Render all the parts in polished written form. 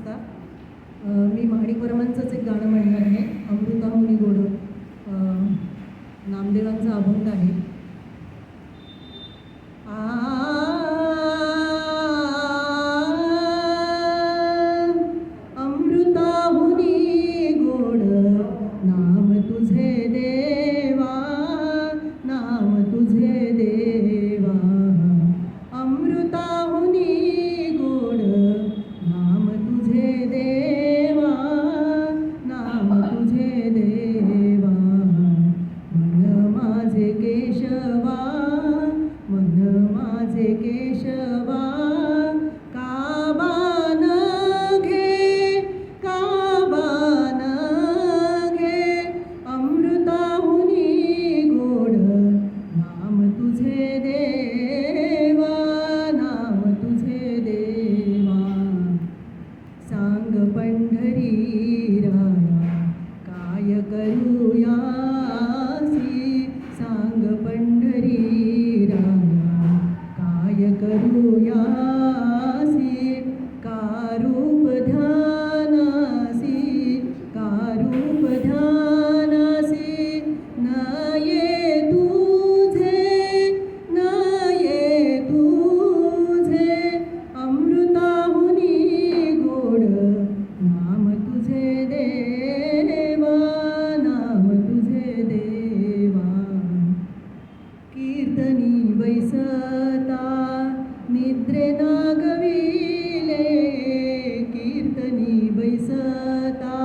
नमस्कार. मी महाडिक वर्मांचंच एक गाणं म्हणणार आहे. अमृताहुनी गोड नामदेवांचा अभंग आहे. अमृताहुनी गोड नाम तुझे देवा, नाम तुझे देवा. अमृताहुनी गोड नाम तुझे देवा, नाम तुझे देवा. मन माझे केशवा, मन माझे केशवा. काबान घे, काबान घे. अमृताहुनी गोड नाम तुझे देवा, नाम तुझे देवा. सांग पंढरी राया काय करूयासी, सांग पंढरी राया काय करूयासी. का रूप ध्यानासी, का रूप ध्यानासी. न ये तुझे, न ये तुझे. अमृताहुनी गोड नाम तुझे देवा, नाम तुझे देवा. कीर्तनी बैसता निद्रे नागविले, कीर्तनी बैसता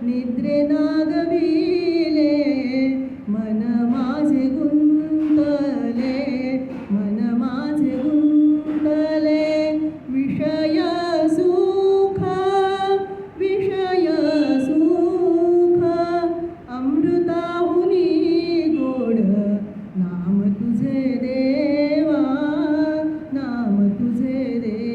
निद्रे नागविले. मन माझे गुंतले, मन माझे गुंतले. विषय सुख, विषय सुख. अमृताहुनी गोड नाम तुझे देवा, नाम तुझे देवा.